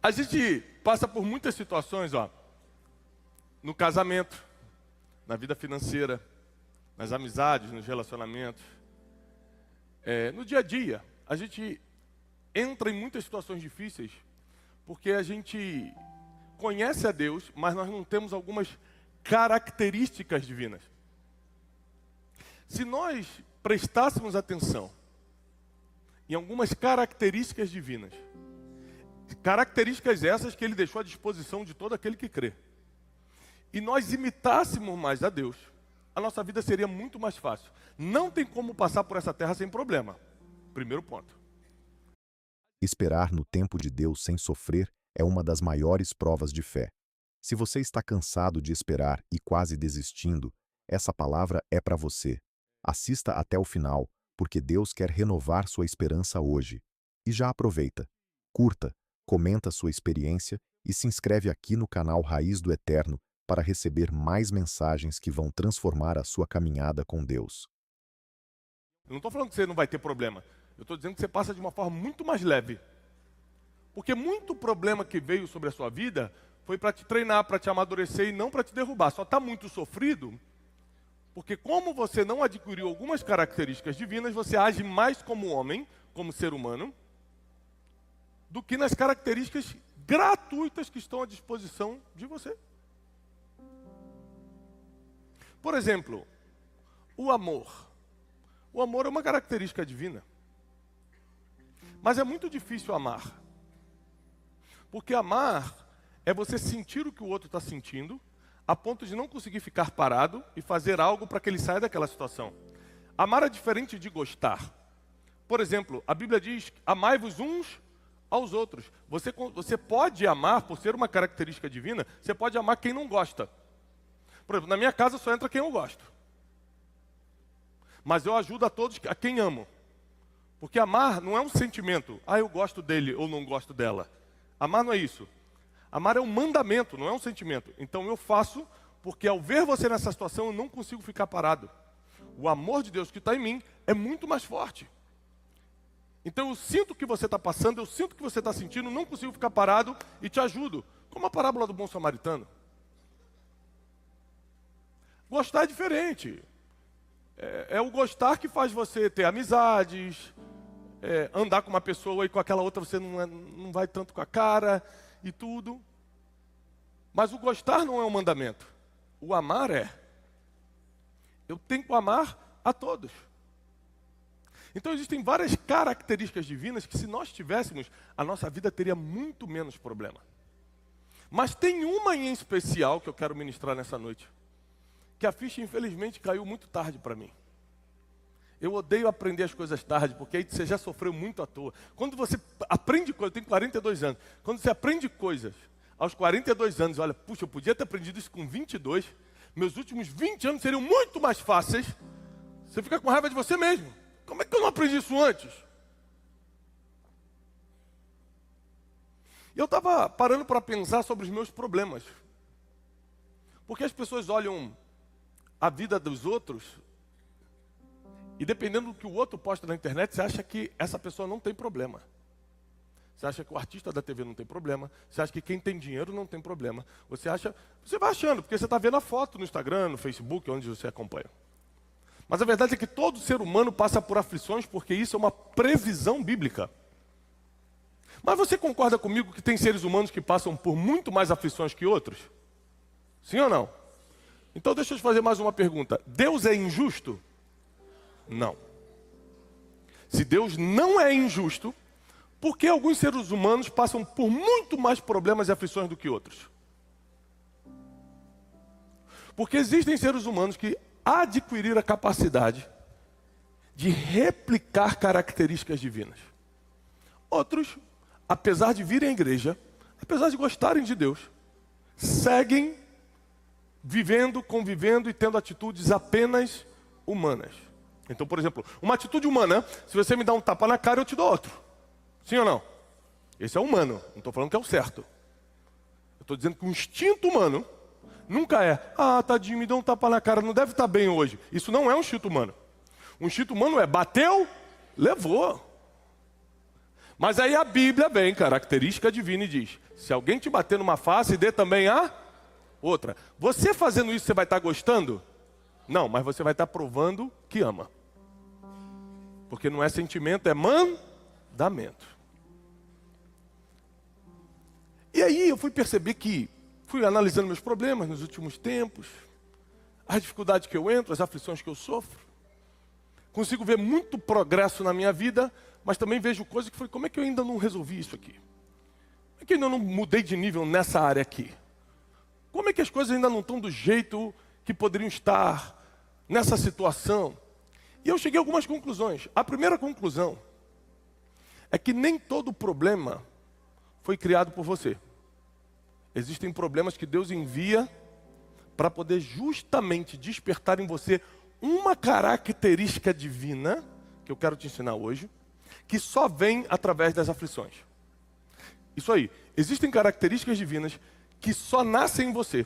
A gente passa por muitas situações, no casamento, na vida financeira, nas amizades, nos relacionamentos. No dia a dia, a gente entra em muitas situações difíceis porque a gente conhece a Deus, mas nós não temos algumas características divinas. Se nós prestássemos atenção em algumas características divinas, características essas que Ele deixou à disposição de todo aquele que crê, e nós imitássemos mais a Deus, a nossa vida seria muito mais fácil. Não tem como passar por essa terra sem problema. Primeiro ponto. Esperar no tempo de Deus sem sofrer é uma das maiores provas de fé. Se você está cansado de esperar e quase desistindo, essa palavra é para você. Assista até o final, porque Deus quer renovar sua esperança hoje. E já aproveita. Curta, comenta sua experiência e se inscreve aqui no canal Raiz do Eterno para receber mais mensagens que vão transformar a sua caminhada com Deus. Eu não estou falando que você não vai ter problema. Eu estou dizendo que você passa de uma forma muito mais leve. Porque muito problema que veio sobre a sua vida foi para te treinar, para te amadurecer e não para te derrubar. Só está muito sofrido porque como você não adquiriu algumas características divinas, você age mais como homem, como ser humano, do que nas características gratuitas que estão à disposição de você. Por exemplo, o amor. O amor é uma característica divina. Mas é muito difícil amar. Porque amar é você sentir o que o outro está sentindo, a ponto de não conseguir ficar parado e fazer algo para que ele saia daquela situação. Amar é diferente de gostar. Por exemplo, a Bíblia diz: amai-vos uns aos outros. Você pode amar, por ser uma característica divina, você pode amar quem não gosta. Por exemplo, na minha casa só entra quem eu gosto. Mas eu ajudo a todos, a quem amo. Porque amar não é um sentimento. Eu gosto dele ou não gosto dela. Amar não é isso. Amar é um mandamento, não é um sentimento. Então eu faço porque ao ver você nessa situação eu não consigo ficar parado. O amor de Deus que está em mim é muito mais forte. Então eu sinto o que você está passando, eu sinto o que você está sentindo, não consigo ficar parado e te ajudo. Como a parábola do bom samaritano. Gostar é diferente. É o gostar que faz você ter amizades, andar com uma pessoa e com aquela outra você não vai tanto com a cara e tudo. Mas o gostar não é um mandamento. O amar é. Eu tenho que amar a todos. Então existem várias características divinas que se nós tivéssemos, a nossa vida teria muito menos problema. Mas tem uma em especial que eu quero ministrar nessa noite. Que a ficha infelizmente caiu muito tarde para mim. Eu odeio aprender as coisas tarde, porque aí você já sofreu muito à toa. Quando você aprende coisas, eu tenho 42 anos, quando você aprende coisas aos 42 anos, olha, puxa, eu podia ter aprendido isso com 22, meus últimos 20 anos seriam muito mais fáceis, você fica com raiva de você mesmo. Como é que eu não aprendi isso antes? E eu estava parando para pensar sobre os meus problemas. Porque as pessoas olham a vida dos outros e dependendo do que o outro posta na internet, você acha que essa pessoa não tem problema. Você acha que o artista da TV não tem problema. Você acha que quem tem dinheiro não tem problema. Você vai achando, porque você está vendo a foto no Instagram, no Facebook, onde você acompanha. Mas a verdade é que todo ser humano passa por aflições, porque isso é uma previsão bíblica. Mas você concorda comigo que tem seres humanos que passam por muito mais aflições que outros? Sim ou não? Então deixa eu te fazer mais uma pergunta. Deus é injusto? Não. Se Deus não é injusto, por que alguns seres humanos passam por muito mais problemas e aflições do que outros? Porque existem seres humanos que adquiriram a capacidade de replicar características divinas. Outros, apesar de virem à igreja, apesar de gostarem de Deus, seguem vivendo, convivendo e tendo atitudes apenas humanas. Então, por exemplo, uma atitude humana, se você me dá um tapa na cara, eu te dou outro. Sim ou não? Esse é humano, não estou falando que é o certo. Eu estou dizendo que o instinto humano nunca é, tadinho, me deu um tapa na cara, não deve estar bem hoje. Isso não é um instinto humano. O instinto humano é, bateu, levou. Mas aí a Bíblia vem, característica divina, e diz: se alguém te bater numa face, dê também a outra. Você fazendo isso, você vai estar gostando? Não, mas você vai estar provando que ama. Porque não é sentimento, é mandamento. E aí eu fui perceber que, fui analisando meus problemas nos últimos tempos, as dificuldades que eu entro, as aflições que eu sofro. Consigo ver muito progresso na minha vida, mas também vejo coisas que como é que eu ainda não resolvi isso aqui? Como é que eu ainda não mudei de nível nessa área aqui? Como é que as coisas ainda não estão do jeito que poderiam estar nessa situação? E eu cheguei a algumas conclusões. A primeira conclusão é que nem todo problema foi criado por você. Existem problemas que Deus envia para poder justamente despertar em você uma característica divina, que eu quero te ensinar hoje, que só vem através das aflições. Isso aí, existem características divinas que só nascem em você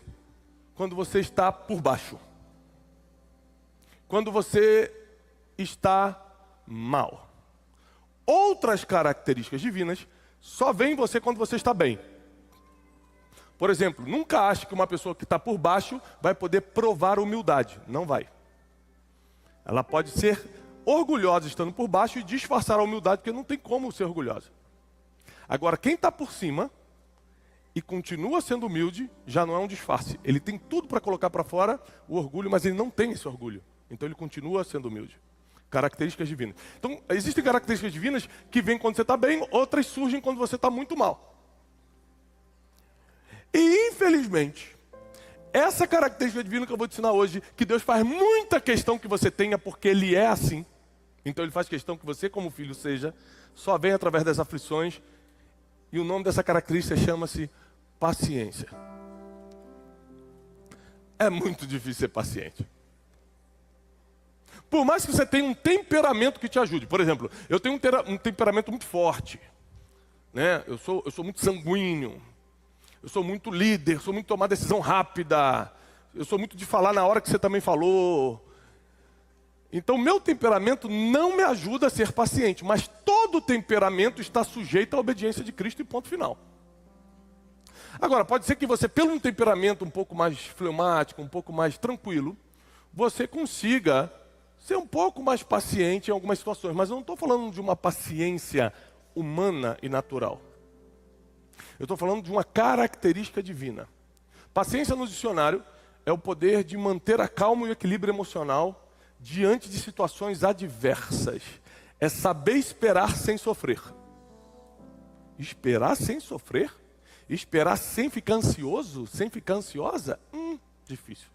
quando você está por baixo. Quando você está mal. Outras características divinas só vêm em você quando você está bem. Por exemplo, nunca ache que uma pessoa que está por baixo vai poder provar humildade. Não vai. Ela pode ser orgulhosa estando por baixo e disfarçar a humildade, porque não tem como ser orgulhosa. Agora, quem está por cima e continua sendo humilde, já não é um disfarce. Ele tem tudo para colocar para fora o orgulho, mas ele não tem esse orgulho. Então ele continua sendo humilde. Características divinas. Então, existem características divinas que vêm quando você está bem, outras surgem quando você está muito mal. E, infelizmente, essa característica divina que eu vou te ensinar hoje, que Deus faz muita questão que você tenha, porque Ele é assim. Então Ele faz questão que você, como filho, seja, só vem através das aflições. E o nome dessa característica chama-se paciência. É muito difícil ser paciente. Por mais que você tenha um temperamento que te ajude. Por exemplo, eu tenho um temperamento muito forte. Né? Eu sou muito sanguíneo. Eu sou muito líder, sou muito tomar decisão rápida. Eu sou muito de falar na hora que você também falou. Então, meu temperamento não me ajuda a ser paciente. Mas todo temperamento está sujeito à obediência de Cristo e ponto final. Agora, pode ser que você, pelo um temperamento um pouco mais fleumático, um pouco mais tranquilo, você consiga ser um pouco mais paciente em algumas situações. Mas eu não estou falando de uma paciência humana e natural. Eu estou falando de uma característica divina. Paciência no dicionário é o poder de manter a calma e o equilíbrio emocional diante de situações adversas. É saber esperar sem sofrer. Esperar sem sofrer? Esperar sem ficar ansioso? Sem ficar ansiosa? Difícil.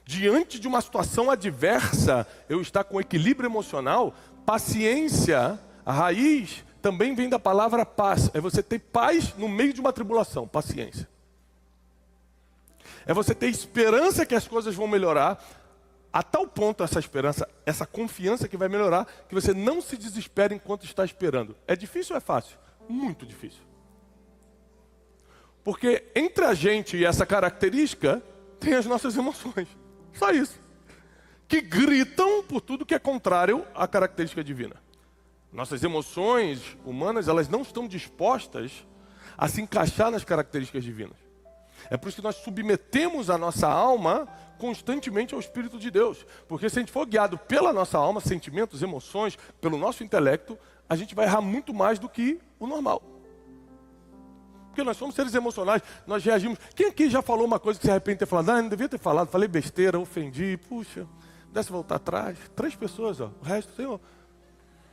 Diante de uma situação adversa, eu estar com equilíbrio emocional, paciência, a raiz também vem da palavra paz. É você ter paz no meio de uma tribulação, paciência. É você ter esperança que as coisas vão melhorar, a tal ponto essa esperança, essa confiança que vai melhorar, que você não se desespera enquanto está esperando. É difícil ou é fácil? Muito difícil. Porque entre a gente e essa característica, tem as nossas emoções. Só isso. Que gritam por tudo que é contrário à característica divina. Nossas emoções humanas, elas não estão dispostas a se encaixar nas características divinas. É por isso que nós submetemos a nossa alma constantemente ao Espírito de Deus. Porque se a gente for guiado pela nossa alma, sentimentos, emoções, pelo nosso intelecto, a gente vai errar muito mais do que o normal. Porque nós somos seres emocionais, nós reagimos. Quem aqui já falou uma coisa que se arrepende de ter falado? Não devia ter falado, falei besteira, ofendi, puxa, pudesse voltar atrás. 3 pessoas, ó, o resto, Senhor,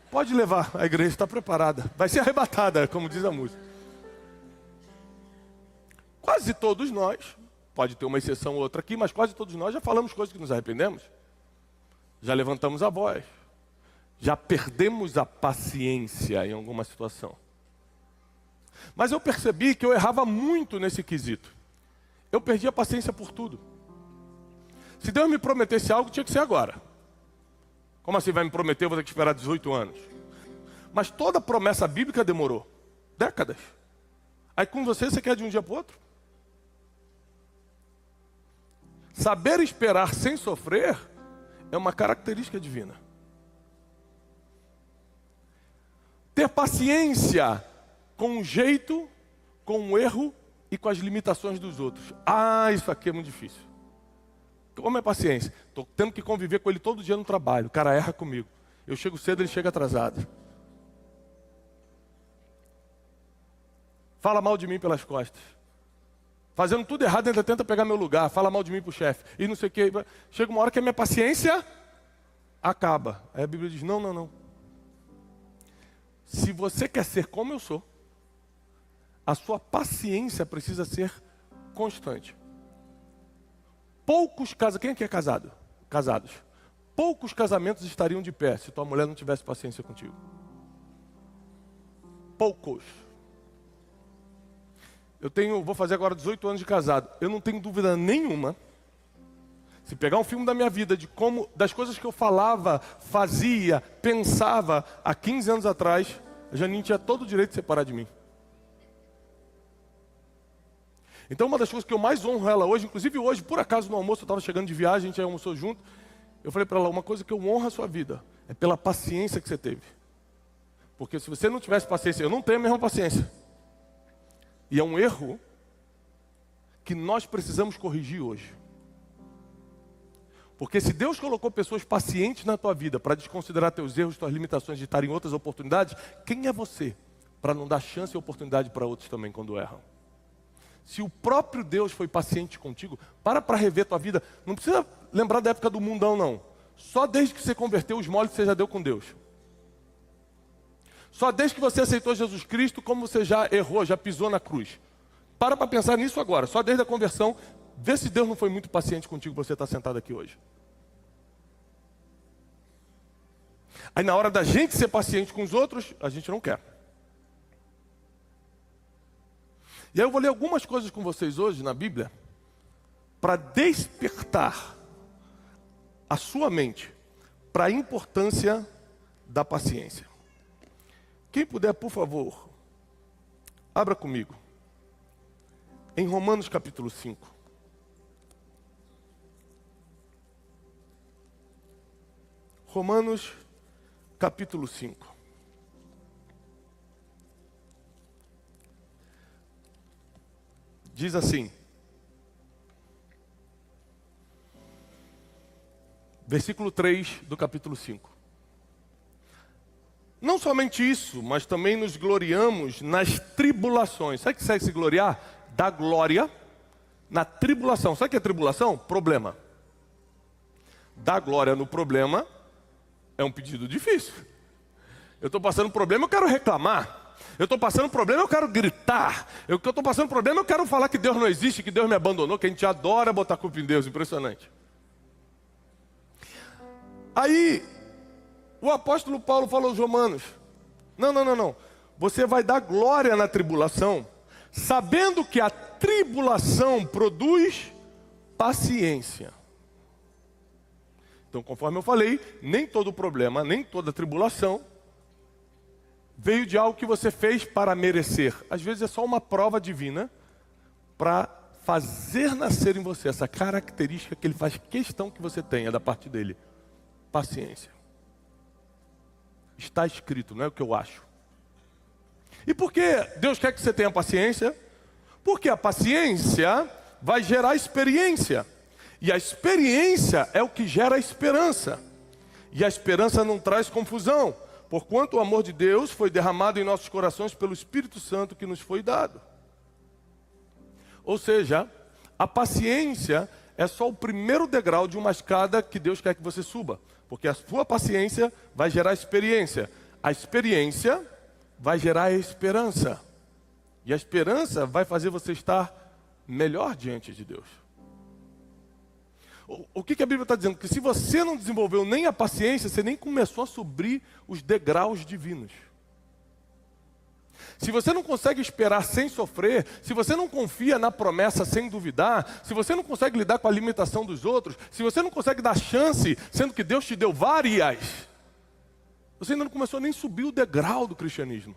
pode levar, a igreja está preparada. Vai ser arrebatada, como diz a música. Quase todos nós, pode ter uma exceção ou outra aqui, mas quase todos nós já falamos coisas que nos arrependemos. Já levantamos a voz. Já perdemos a paciência em alguma situação. Mas eu percebi que eu errava muito nesse quesito. Eu perdi a paciência por tudo. Se Deus me prometesse algo, tinha que ser agora. Como assim vai me prometer, eu vou ter que esperar 18 anos? Mas toda promessa bíblica demorou décadas. Aí com você quer de um dia para o outro? Saber esperar sem sofrer é uma característica divina. Ter paciência com o jeito, com o erro e com as limitações dos outros. Ah, isso aqui é muito difícil. Como é paciência? Estou tendo que conviver com ele todo dia no trabalho. O cara erra comigo. Eu chego cedo, ele chega atrasado. Fala mal de mim pelas costas. Fazendo tudo errado, ainda tenta pegar meu lugar. Fala mal de mim pro chefe. E não sei o quê. Chega uma hora que a minha paciência acaba. Aí a Bíblia diz, não, não, não. Se você quer ser como eu sou, a sua paciência precisa ser constante. Poucos casamentos, quem aqui é casado? Casados. Poucos casamentos estariam de pé se tua mulher não tivesse paciência contigo. Poucos. Vou fazer agora 18 anos de casado. Eu não tenho dúvida nenhuma. Se pegar um filme da minha vida, das coisas que eu falava, fazia, pensava há 15 anos atrás, a Janine tinha todo o direito de separar de mim. Então uma das coisas que eu mais honro ela hoje, inclusive hoje, por acaso no almoço, eu estava chegando de viagem, a gente almoçou junto, eu falei para ela, uma coisa que eu honro a sua vida, é pela paciência que você teve. Porque se você não tivesse paciência, eu não tenho a mesma paciência. E é um erro que nós precisamos corrigir hoje. Porque se Deus colocou pessoas pacientes na tua vida para desconsiderar teus erros, tuas limitações de estar em outras oportunidades, quem é você para não dar chance e oportunidade para outros também quando erram? Se o próprio Deus foi paciente contigo, para rever tua vida. Não precisa lembrar da época do mundão, não. Só desde que você converteu os moles que você já deu com Deus. Só desde que você aceitou Jesus Cristo, como você já errou, já pisou na cruz. Para pensar nisso agora. Só desde a conversão, vê se Deus não foi muito paciente contigo, você está sentado aqui hoje. Aí na hora da gente ser paciente com os outros, a gente não quer. E aí eu vou ler algumas coisas com vocês hoje na Bíblia, para despertar a sua mente para a importância da paciência. Quem puder, por favor, abra comigo. Em Romanos capítulo 5. Romanos capítulo 5. Diz assim, versículo 3 do capítulo 5. Não somente isso, mas também nos gloriamos nas tribulações. Sabe o que é se gloriar? Dar glória na tribulação. Sabe o que é tribulação? Problema. Dar glória no problema é um pedido difícil. Eu estou passando problema, eu quero reclamar. Eu estou passando problema, eu quero gritar. Eu estou passando problema, eu quero falar que Deus não existe, que Deus me abandonou, que a gente adora botar culpa em Deus. Impressionante. Aí, o apóstolo Paulo falou aos Romanos, não. Você vai dar glória na tribulação, sabendo que a tribulação produz paciência. Então, conforme eu falei, nem todo problema, nem toda tribulação veio de algo que você fez para merecer. Às vezes é só uma prova divina para fazer nascer em você essa característica que ele faz questão que você tenha da parte dele. Paciência. Está escrito, não é o que eu acho. E por que Deus quer que você tenha paciência? Porque a paciência vai gerar experiência. E a experiência é o que gera a esperança. E a esperança não traz confusão. Porquanto o amor de Deus foi derramado em nossos corações pelo Espírito Santo que nos foi dado. Ou seja, a paciência é só o primeiro degrau de uma escada que Deus quer que você suba. Porque a sua paciência vai gerar experiência. A experiência vai gerar a esperança. E a esperança vai fazer você estar melhor diante de Deus. O que a Bíblia está dizendo? Que se você não desenvolveu nem a paciência, você nem começou a subir os degraus divinos. Se você não consegue esperar sem sofrer, se você não confia na promessa sem duvidar, se você não consegue lidar com a limitação dos outros, se você não consegue dar chance, sendo que Deus te deu várias, você ainda não começou nem a subir o degrau do cristianismo.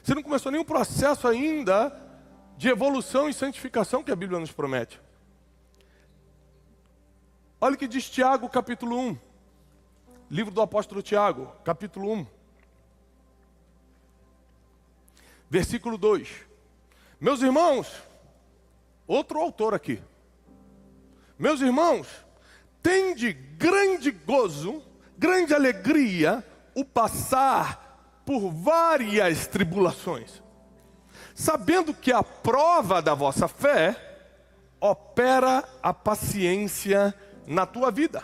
Você não começou nem o processo ainda de evolução e santificação que a Bíblia nos promete. Olha o que diz Tiago, capítulo 1. Livro do apóstolo Tiago, capítulo 1. Versículo 2. Meus irmãos, outro autor aqui. Meus irmãos, tende grande gozo, grande alegria, o passar por várias tribulações, sabendo que a prova da vossa fé opera a paciência na tua vida.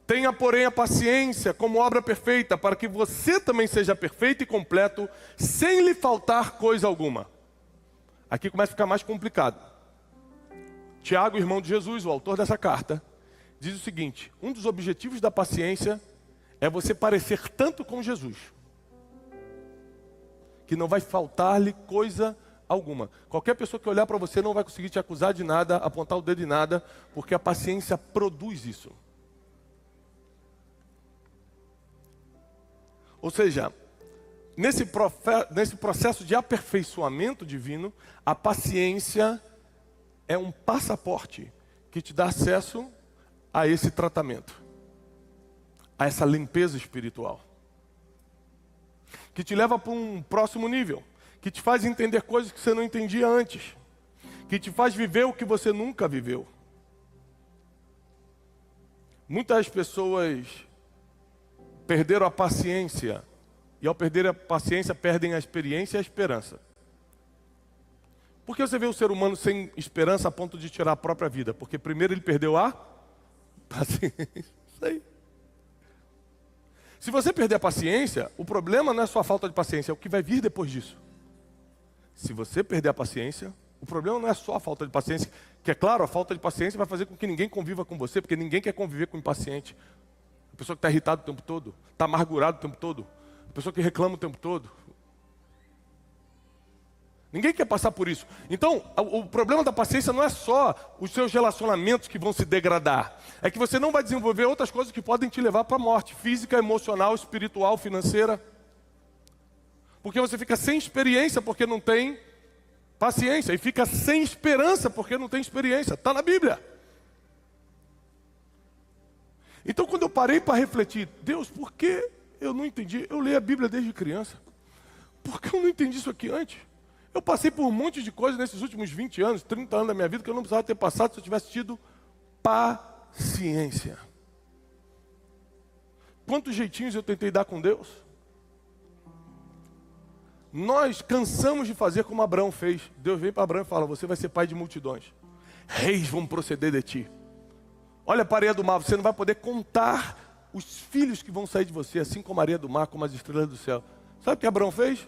Tenha, porém, a paciência como obra perfeita, para que você também seja perfeito e completo, sem lhe faltar coisa alguma. Aqui começa a ficar mais complicado. Tiago, irmão de Jesus, o autor dessa carta, diz o seguinte: um dos objetivos da paciência é você parecer tanto com Jesus, que não vai faltar-lhe coisa alguma. Qualquer pessoa que olhar para você não vai conseguir te acusar de nada, apontar o dedo em nada, porque a paciência produz isso. Ou seja, nesse processo de aperfeiçoamento divino, a paciência é um passaporte que te dá acesso a esse tratamento, a essa limpeza espiritual, que te leva para um próximo nível, que te faz entender coisas que você não entendia antes, que te faz viver o que você nunca viveu. Muitas pessoas perderam a paciência, e ao perder a paciência, perdem a experiência e a esperança. Por que você vê o ser humano sem esperança a ponto de tirar a própria vida? Porque primeiro ele perdeu a paciência. Isso aí. Se você perder a paciência, o problema não é só a falta de paciência, é o que vai vir depois disso. Se você perder a paciência, o problema não é só a falta de paciência, que é claro, a falta de paciência vai fazer com que ninguém conviva com você, porque ninguém quer conviver com o impaciente. A pessoa que está irritada o tempo todo, está amargurado o tempo todo, a pessoa que reclama o tempo todo. Ninguém quer passar por isso. Então, o problema da paciência não é só os seus relacionamentos que vão se degradar. É que você não vai desenvolver outras coisas que podem te levar para a morte, física, emocional, espiritual, financeira. Porque você fica sem experiência porque não tem paciência. E fica sem esperança porque não tem experiência. Está na Bíblia. Então, quando eu parei para refletir, Deus, por que eu não entendi? Eu leio a Bíblia desde criança. Por que eu não entendi isso aqui antes? Eu passei por um monte de coisas nesses últimos 20 anos, 30 anos da minha vida, que eu não precisava ter passado se eu tivesse tido paciência. Quantos jeitinhos eu tentei dar com Deus? Nós cansamos de fazer como Abraão fez. Deus vem para Abraão e fala: você vai ser pai de multidões. Reis vão proceder de ti. Olha para a areia do mar, você não vai poder contar os filhos que vão sair de você, assim como a areia do mar, como as estrelas do céu. Sabe o que Abraão fez?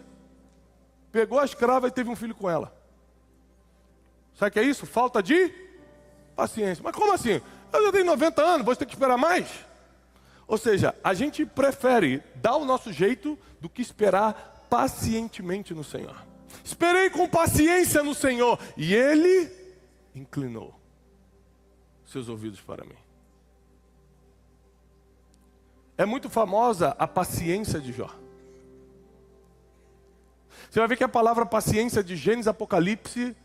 Pegou a escrava e teve um filho com ela. Sabe o que é isso? Falta de paciência. Mas como assim? Eu já tenho 90 anos, vou ter que esperar mais? Ou seja, a gente prefere dar o nosso jeito do que esperar pacientemente no Senhor. Esperei com paciência no Senhor e Ele inclinou seus ouvidos para mim. É muito famosa a paciência de Jó. Você vai ver que a palavra paciência de Gênesis e Apocalipse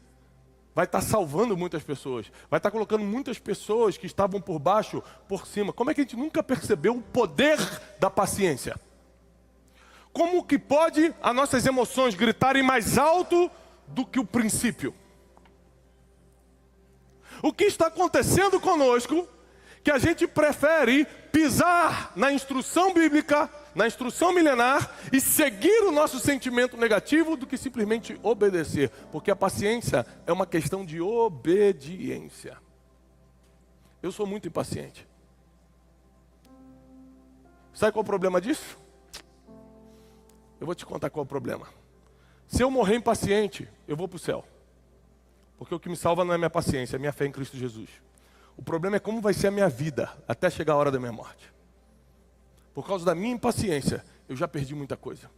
vai estar salvando muitas pessoas. Vai estar colocando muitas pessoas que estavam por baixo, por cima. Como é que a gente nunca percebeu o poder da paciência? Como que pode as nossas emoções gritarem mais alto do que o princípio? O que está acontecendo conosco que a gente prefere pisar na instrução bíblica, na instrução milenar e seguir o nosso sentimento negativo do que simplesmente obedecer? Porque a paciência é uma questão de obediência. Eu sou muito impaciente. Sabe qual é o problema disso? Eu vou te contar qual é o problema. Se eu morrer impaciente, eu vou para o céu. Porque o que me salva não é minha paciência, é minha fé em Cristo Jesus. O problema é como vai ser a minha vida até chegar a hora da minha morte. Por causa da minha impaciência, eu já perdi muita coisa.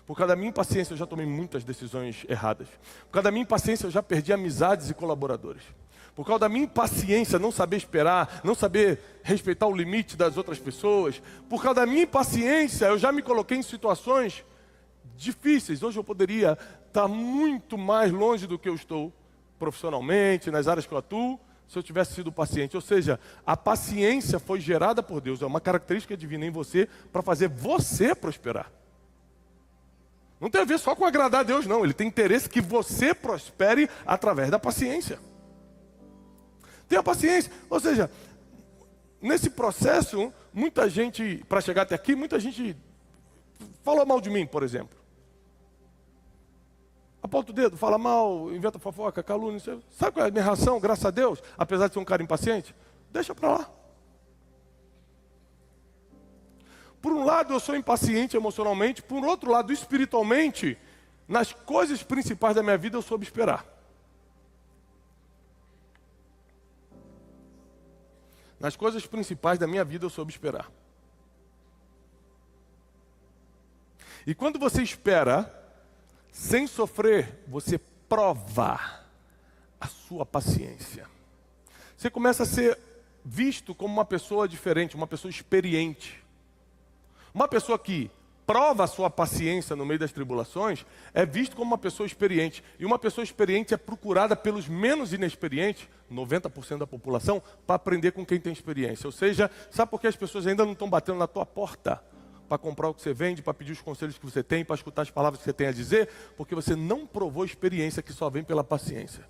Por causa da minha impaciência, eu já tomei muitas decisões erradas. Por causa da minha impaciência, eu já perdi amizades e colaboradores. Por causa da minha impaciência, não saber esperar, não saber respeitar o limite das outras pessoas. Por causa da minha impaciência, eu já me coloquei em situações difíceis. Hoje eu poderia estar muito mais longe do que eu estou profissionalmente, nas áreas que eu atuo, se eu tivesse sido paciente. Ou seja, a paciência foi gerada por Deus, é uma característica divina em você para fazer você prosperar. Não tem a ver só com agradar a Deus, não. Ele tem interesse que você prospere através da paciência. Tenha paciência. Ou seja, nesse processo, muita gente, para chegar até aqui, muita gente falou mal de mim, por exemplo. Aponta o dedo, fala mal, inventa fofoca, calúnia. Sabe qual é a minha reação, graças a Deus? Apesar de ser um cara impaciente, deixa para lá. Por um lado, eu sou impaciente emocionalmente. Por outro lado, espiritualmente, nas coisas principais da minha vida, eu soube esperar. Nas coisas principais da minha vida, eu soube esperar. E quando você espera, sem sofrer, você prova a sua paciência. Você começa a ser visto como uma pessoa diferente, uma pessoa experiente. Uma pessoa que prova a sua paciência no meio das tribulações é visto como uma pessoa experiente. E uma pessoa experiente é procurada pelos menos inexperientes, 90% da população, para aprender com quem tem experiência. Ou seja, sabe por que as pessoas ainda não estão batendo na tua porta para comprar o que você vende, para pedir os conselhos que você tem, para escutar as palavras que você tem a dizer? Porque você não provou experiência que só vem pela paciência.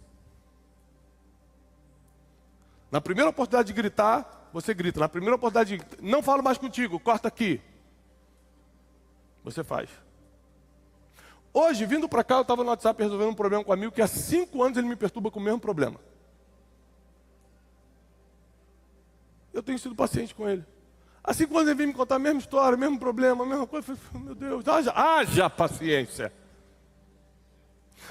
Na primeira oportunidade de gritar, você grita. Na primeira oportunidade de não falo mais contigo, corta aqui. Você faz. Hoje, vindo para cá, eu estava no WhatsApp resolvendo um problema com um amigo que há 5 anos ele me perturba com o mesmo problema. Eu tenho sido paciente com ele. Há 5 anos ele vem me contar a mesma história, o mesmo problema, a mesma coisa. Eu falei, meu Deus, haja paciência.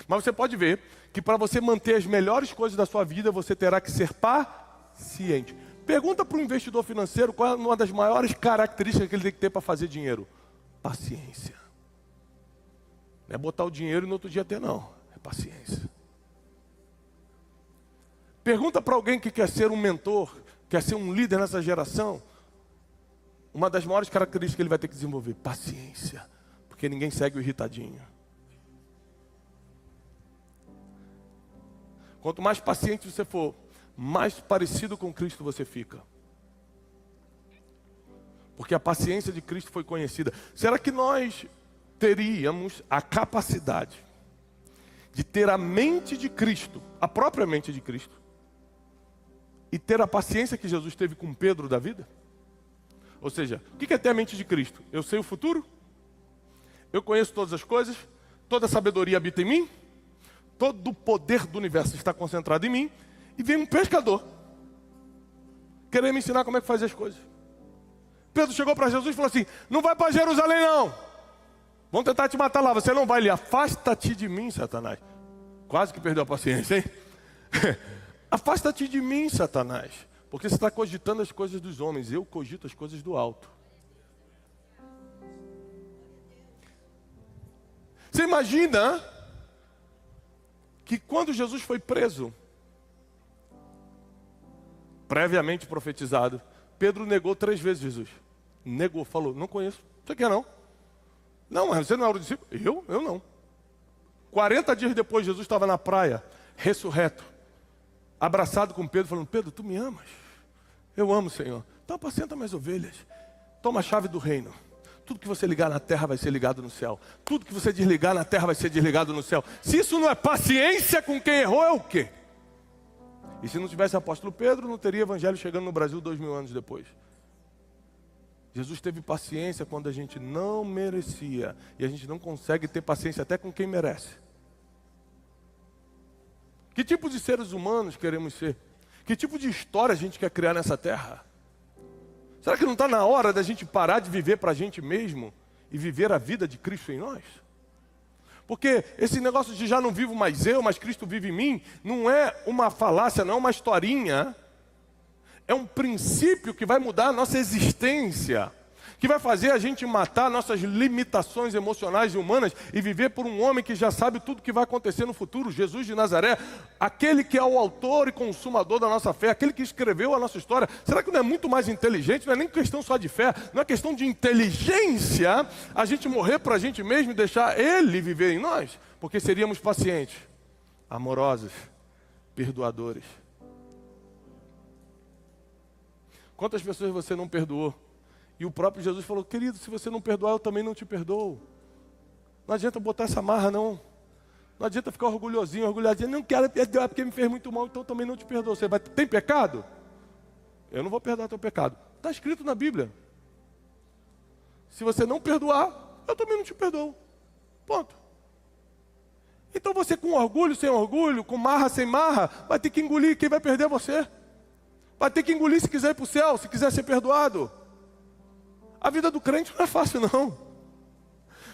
Mas você pode ver que para você manter as melhores coisas da sua vida, você terá que ser paciente. Pergunta para o investidor financeiro qual é uma das maiores características que ele tem que ter para fazer dinheiro. Paciência. Não é botar o dinheiro e no outro dia ter, não. É paciência. Pergunta para alguém que quer ser um mentor, quer ser um líder nessa geração. Uma das maiores características que ele vai ter que desenvolver, paciência. Porque ninguém segue o irritadinho. Quanto mais paciente você for, mais parecido com Cristo você fica. Porque a paciência de Cristo foi conhecida. Será que nós teríamos a capacidade de ter a mente de Cristo, a própria mente de Cristo, e ter a paciência que Jesus teve com Pedro da vida? Ou seja, o que é ter a mente de Cristo? Eu sei o futuro, eu conheço todas as coisas, toda a sabedoria habita em mim, todo o poder do universo está concentrado em mim, e vem um pescador querer me ensinar como é que faz as coisas. Pedro chegou para Jesus e falou assim, não vai para Jerusalém não, vão tentar te matar lá, você não vai ali, afasta-te de mim, Satanás. Quase que perdeu a paciência, hein? Afasta-te de mim, Satanás, porque você está cogitando as coisas dos homens, eu cogito as coisas do alto. Você imagina que quando Jesus foi preso, previamente profetizado, Pedro negou 3 vezes Jesus. Negou, falou, não conheço. Você quer não? Não, mas você não era o discípulo? Eu não. 40 dias depois, Jesus estava na praia, ressurreto, abraçado com Pedro, falando, Pedro, tu me amas? Eu amo, Senhor. Então apacenta minhas ovelhas. Toma a chave do reino. Tudo que você ligar na terra vai ser ligado no céu. Tudo que você desligar na terra vai ser desligado no céu. Se isso não é paciência com quem errou, é o quê? E se não tivesse apóstolo Pedro, não teria evangelho chegando no Brasil 2000 anos depois. Jesus teve paciência quando a gente não merecia. E a gente não consegue ter paciência até com quem merece. Que tipo de seres humanos queremos ser? Que tipo de história a gente quer criar nessa terra? Será que não está na hora da gente parar de viver para a gente mesmo e viver a vida de Cristo em nós? Porque esse negócio de já não vivo mais eu, mas Cristo vive em mim, não é uma falácia, não é uma historinha. É um princípio que vai mudar a nossa existência, que vai fazer a gente matar nossas limitações emocionais e humanas e viver por um homem que já sabe tudo que vai acontecer no futuro, Jesus de Nazaré, aquele que é o autor e consumador da nossa fé, aquele que escreveu a nossa história. Será que não é muito mais inteligente? Não é nem questão só de fé, não é questão de inteligência a gente morrer para a gente mesmo e deixar Ele viver em nós? Porque seríamos pacientes, amorosos, perdoadores. Quantas pessoas você não perdoou? E o próprio Jesus falou, querido, se você não perdoar, eu também não te perdoo. Não adianta botar essa marra, não. Não adianta ficar orgulhosinho. Não quero perdoar porque me fez muito mal, então também não te perdoo. Você vai, tem pecado? Eu não vou perdoar teu pecado. Está escrito na Bíblia. Se você não perdoar, eu também não te perdoo. Ponto. Então você com orgulho, sem orgulho, com marra, sem marra, vai ter que engolir. Quem vai perder é você. Vai ter que engolir se quiser ir para o céu, se quiser ser perdoado. A vida do crente não é fácil, não.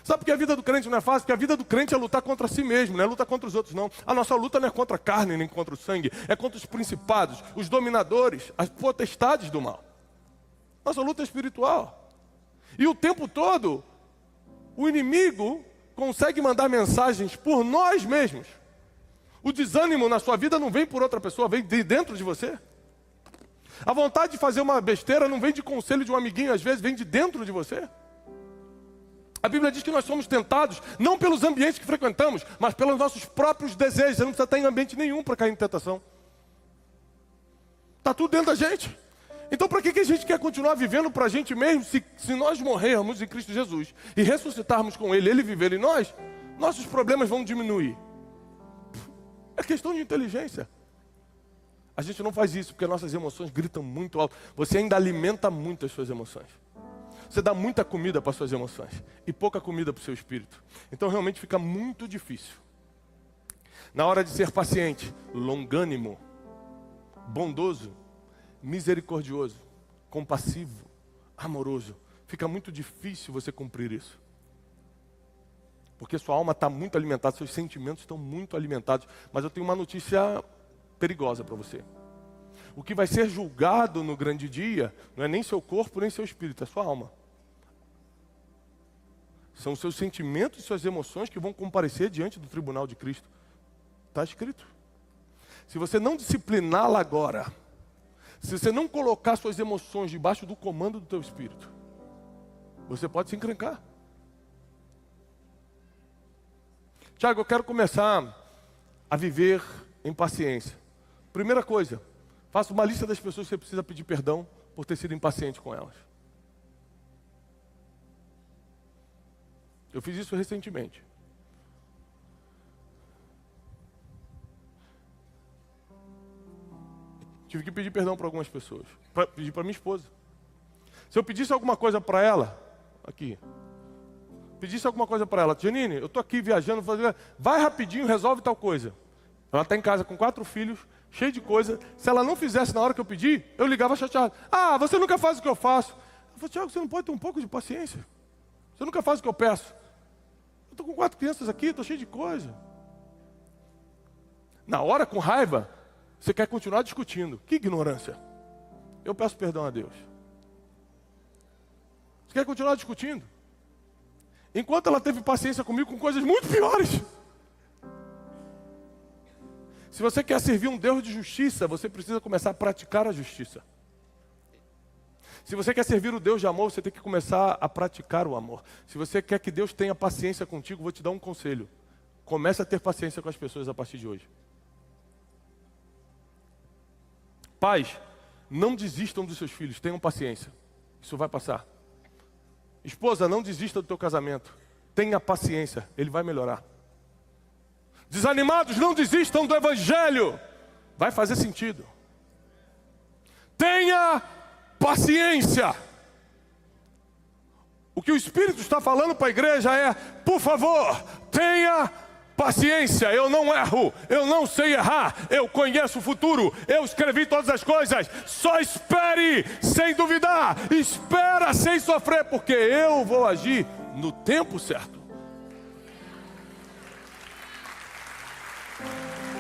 Sabe por que a vida do crente não é fácil? Porque a vida do crente é lutar contra si mesmo, não é lutar contra os outros, não. A nossa luta não é contra a carne, nem contra o sangue. É contra os principados, os dominadores, as potestades do mal. Nossa luta é espiritual. E o tempo todo, o inimigo consegue mandar mensagens por nós mesmos. O desânimo na sua vida não vem por outra pessoa, vem de dentro de você. A vontade de fazer uma besteira não vem de conselho de um amiguinho, às vezes vem de dentro de você. A Bíblia diz que nós somos tentados, não pelos ambientes que frequentamos, mas pelos nossos próprios desejos. Você não precisa estar em ambiente nenhum para cair em tentação. Está tudo dentro da gente. Então para que a gente quer continuar vivendo para a gente mesmo, se nós morrermos em Cristo Jesus e ressuscitarmos com Ele, Ele viver em nós, nossos problemas vão diminuir. É questão de inteligência. A gente não faz isso porque nossas emoções gritam muito alto. Você ainda alimenta muito as suas emoções. Você dá muita comida para as suas emoções e pouca comida para o seu espírito. Então realmente fica muito difícil. Na hora de ser paciente, longânimo, bondoso, misericordioso, compassivo, amoroso, fica muito difícil você cumprir isso. Porque sua alma está muito alimentada, seus sentimentos estão muito alimentados. Mas eu tenho uma notícia perigosa para você. O que vai ser julgado no grande dia não é nem seu corpo, nem seu espírito, é sua alma. São os seus sentimentos e suas emoções que vão comparecer diante do tribunal de Cristo. Está escrito. Se você não discipliná-la agora, se você não colocar suas emoções debaixo do comando do teu espírito, você pode se encrencar. Tiago, eu quero começar a viver em paciência. Primeira coisa, faça uma lista das pessoas que você precisa pedir perdão por ter sido impaciente com elas. Eu fiz isso recentemente. Tive que pedir perdão para algumas pessoas. Pedir para minha esposa. Se eu pedisse alguma coisa para ela, aqui. Pedisse alguma coisa para ela, Janine, eu estou aqui viajando, vai rapidinho, resolve tal coisa. Ela está em casa com 4 filhos, cheio de coisa. Se ela não fizesse na hora que eu pedi, eu ligava chateado. Ah, você nunca faz o que eu faço. Eu falei, Tiago, você não pode ter um pouco de paciência? Você nunca faz o que eu peço. Eu estou com 4 crianças aqui, estou cheio de coisa. Na hora, com raiva, você quer continuar discutindo. Que ignorância. Eu peço perdão a Deus. Você quer continuar discutindo? Enquanto ela teve paciência comigo com coisas muito piores. Se você quer servir um Deus de justiça, você precisa começar a praticar a justiça. Se você quer servir o Deus de amor, você tem que começar a praticar o amor. Se você quer que Deus tenha paciência contigo, vou te dar um conselho. Comece a ter paciência com as pessoas a partir de hoje. Pais, não desistam dos seus filhos, tenham paciência. Isso vai passar. Esposa, não desista do teu casamento. Tenha paciência, ele vai melhorar. Desanimados, não desistam do evangelho. Vai fazer sentido. Tenha paciência. O que o Espírito está falando para a igreja é, por favor, tenha paciência. Eu não erro, eu não sei errar, eu conheço o futuro, eu escrevi todas as coisas. Só espere sem duvidar, espera sem sofrer, porque eu vou agir no tempo certo.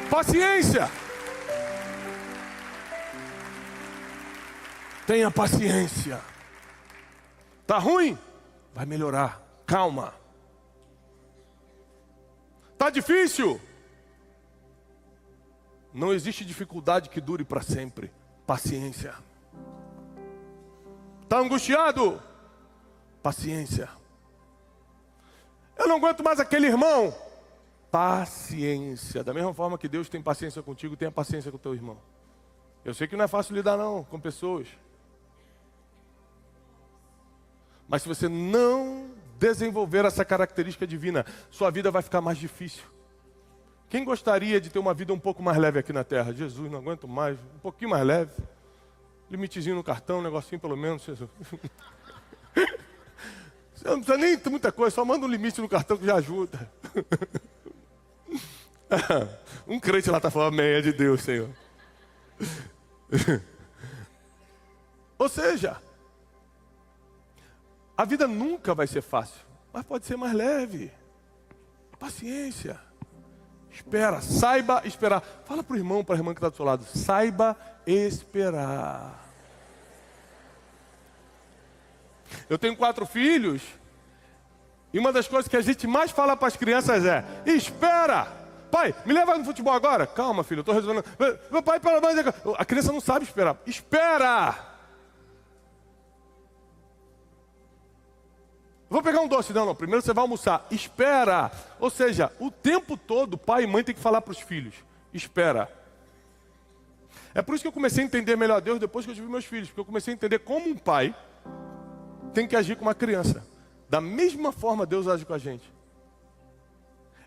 Paciência. Tenha paciência. Tá ruim? Vai melhorar. Calma. Tá difícil? Não existe dificuldade que dure para sempre. Paciência. Tá angustiado? Paciência. Eu não aguento mais aquele irmão. Paciência. Da mesma forma que Deus tem paciência contigo, tenha paciência com o teu irmão. Eu sei que não é fácil lidar não com pessoas. Mas se você não desenvolver essa característica divina, sua vida vai ficar mais difícil. Quem gostaria de ter uma vida um pouco mais leve aqui na Terra? Jesus, não aguento mais, um pouquinho mais leve. Limitezinho no cartão, um negocinho pelo menos. Jesus. Você não precisa nem ter muita coisa, só manda um limite no cartão que já ajuda. Um crente lá está falando, amém, é de Deus, Senhor. Ou seja, a vida nunca vai ser fácil, mas pode ser mais leve. Paciência. Espera, saiba esperar. Fala para o irmão, para a irmã que está do seu lado. Saiba esperar. Eu tenho 4 filhos. E uma das coisas que a gente mais fala para as crianças é: espera. Pai, me leva no futebol agora. Calma, filho, eu estou resolvendo. Meu pai, pelo amor de Deus. A criança não sabe esperar. Espera. Vou pegar um doce. Não, primeiro você vai almoçar. Espera. Ou seja, o tempo todo, pai e mãe tem que falar para os filhos: espera. É por isso que eu comecei a entender melhor Deus depois que eu tive meus filhos. Porque eu comecei a entender como um pai tem que agir com uma criança. Da mesma forma Deus age com a gente.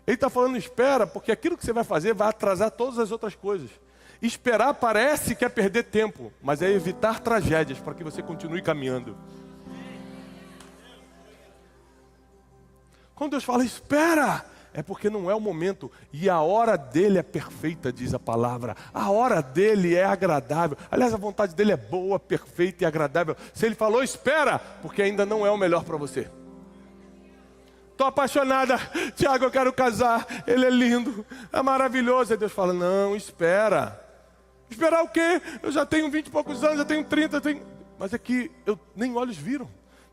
Ele está falando espera, porque aquilo que você vai fazer vai atrasar todas as outras coisas. Esperar parece que é perder tempo, mas é evitar tragédias para que você continue caminhando. Quando Deus fala espera, é porque não é o momento. E a hora dele é perfeita, diz a palavra. A hora dele é agradável. Aliás, a vontade dele é boa, perfeita e agradável. Se ele falou espera, porque ainda não é o melhor para você. Estou apaixonada, Tiago, eu quero casar. Ele é lindo, é maravilhoso. Aí Deus fala, não, espera. Esperar o quê? Eu já tenho 20 e poucos anos, já tenho 30, mas é que nem olhos viram.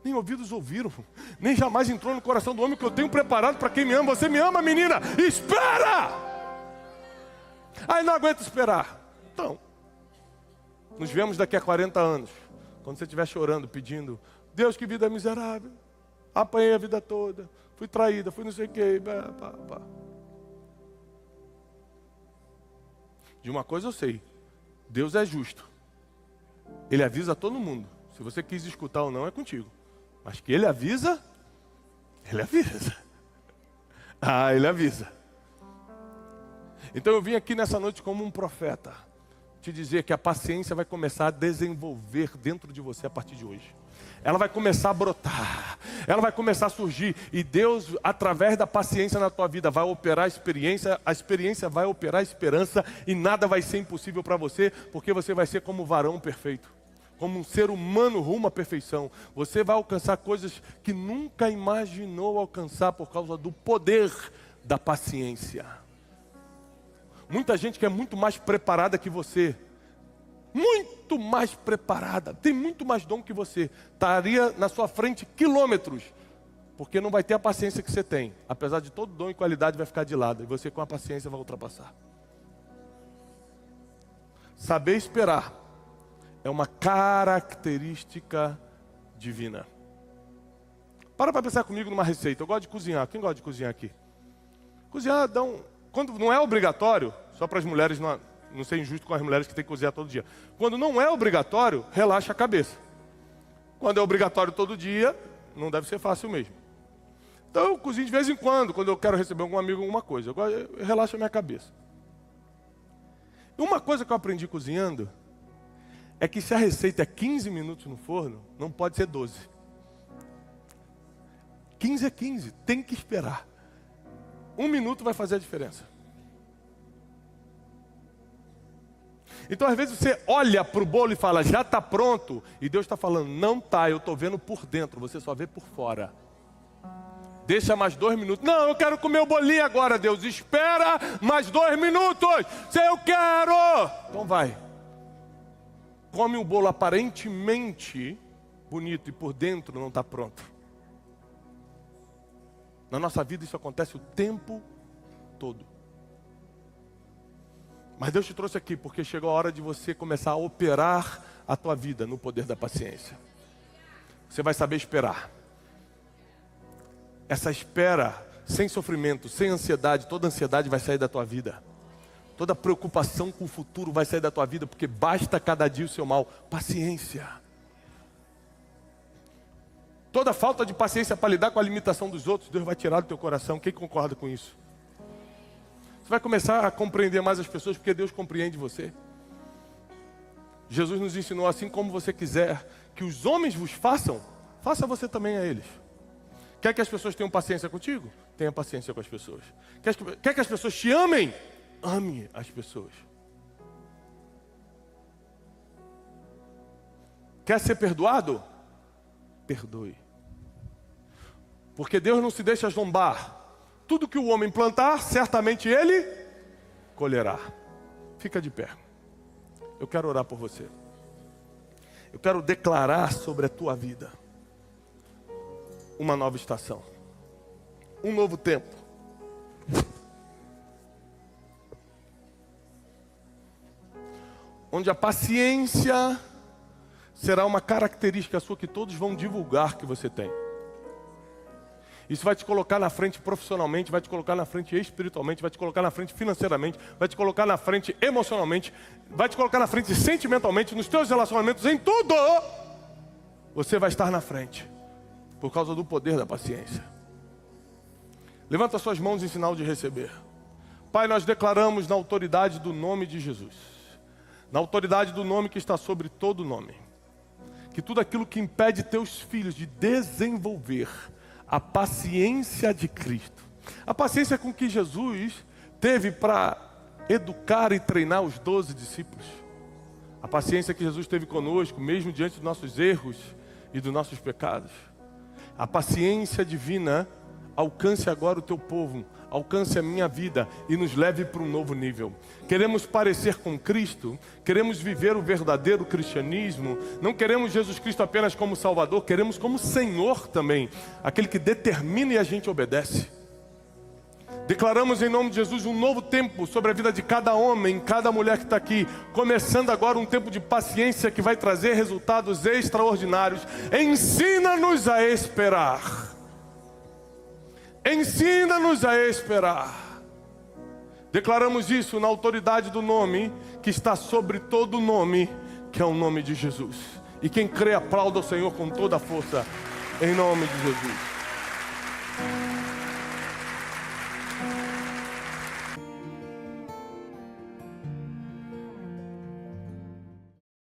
Nem ouvidos ouviram, nem jamais entrou no coração do homem que eu tenho preparado para quem me ama. Você me ama, menina? Espera! Aí não aguento esperar. Então, nos vemos daqui a 40 anos, quando você estiver chorando, pedindo, Deus, que vida miserável, apanhei a vida toda, fui traída, fui não sei o quê. De uma coisa eu sei, Deus é justo. Ele avisa a todo mundo. Se você quis escutar ou não, é contigo. Mas que ele avisa, ele avisa. Ah, ele avisa. Então eu vim aqui nessa noite como um profeta, te dizer que a paciência vai começar a desenvolver dentro de você a partir de hoje. Ela vai começar a brotar, ela vai começar a surgir. E Deus, através da paciência na tua vida, vai operar a experiência vai operar a esperança. E nada vai ser impossível para você, porque você vai ser como um varão perfeito. Como um ser humano rumo à perfeição. Você vai alcançar coisas que nunca imaginou alcançar por causa do poder da paciência. Muita gente que é muito mais preparada que você. Muito mais preparada. Tem muito mais dom que você. Estaria na sua frente quilômetros. Porque não vai ter a paciência que você tem. Apesar de todo dom e qualidade vai ficar de lado. E você com a paciência vai ultrapassar. Saber esperar é uma característica divina. Para pensar comigo numa receita. Eu gosto de cozinhar. Quem gosta de cozinhar aqui? Cozinhar, quando não é obrigatório, só para as mulheres, não ser injusto com as mulheres que têm que cozinhar todo dia. Quando não é obrigatório, relaxa a cabeça. Quando é obrigatório todo dia, não deve ser fácil mesmo. Então eu cozinho de vez em quando eu quero receber algum amigo, alguma coisa. Eu relaxo a minha cabeça. E uma coisa que eu aprendi cozinhando é que se a receita é 15 minutos no forno, não pode ser 12. 15 é 15, tem que esperar. 1 minuto vai fazer a diferença. Então às vezes você olha para o bolo e fala, já está pronto. E Deus está falando, não está, eu estou vendo por dentro, você só vê por fora. Deixa mais 2 minutos. Não, eu quero comer o bolinho agora, Deus. Espera mais 2 minutos. Se eu quero. Então vai. Come um bolo aparentemente bonito e por dentro não está pronto. Na nossa vida isso acontece o tempo todo. Mas Deus te trouxe aqui porque chegou a hora de você começar a operar a tua vida no poder da paciência. Você vai saber esperar. Essa espera sem sofrimento, sem ansiedade, toda ansiedade vai sair da tua vida. Toda preocupação com o futuro vai sair da tua vida, porque basta cada dia o seu mal. Paciência. Toda falta de paciência para lidar com a limitação dos outros, Deus vai tirar do teu coração. Quem concorda com isso? Você vai começar a compreender mais as pessoas, porque Deus compreende você. Jesus nos ensinou, assim como você quiser que os homens vos façam, faça você também a eles. Quer que as pessoas tenham paciência contigo? Tenha paciência com as pessoas. Quer que as pessoas te amem? Ame as pessoas. Quer ser perdoado? Perdoe. Porque Deus não se deixa zombar. Tudo que o homem plantar, certamente ele colherá. Fica de pé. Eu quero orar por você. Eu quero declarar sobre a tua vida uma nova estação. Um novo tempo. Onde a paciência será uma característica sua que todos vão divulgar que você tem. Isso vai te colocar na frente profissionalmente, vai te colocar na frente espiritualmente, vai te colocar na frente financeiramente, vai te colocar na frente emocionalmente, vai te colocar na frente sentimentalmente, nos teus relacionamentos, em tudo. Você vai estar na frente, por causa do poder da paciência. Levanta suas mãos em sinal de receber. Pai, nós declaramos na autoridade do nome de Jesus, na autoridade do nome que está sobre todo nome, que tudo aquilo que impede teus filhos de desenvolver a paciência de Cristo, a paciência com que Jesus teve para educar e treinar os 12 discípulos, a paciência que Jesus teve conosco, mesmo diante dos nossos erros e dos nossos pecados, a paciência divina alcance agora o teu povo, alcance a minha vida e nos leve para um novo nível. Queremos parecer com Cristo, queremos viver o verdadeiro cristianismo, não queremos Jesus Cristo apenas como Salvador, queremos como Senhor também, aquele que determina e a gente obedece. Declaramos em nome de Jesus um novo tempo sobre a vida de cada homem, cada mulher que está aqui, começando agora um tempo de paciência que vai trazer resultados extraordinários. Ensina-nos a esperar. Ensina-nos a esperar. Declaramos isso na autoridade do nome que está sobre todo nome, que é o nome de Jesus. E quem crê, aplauda o Senhor com toda a força, em nome de Jesus.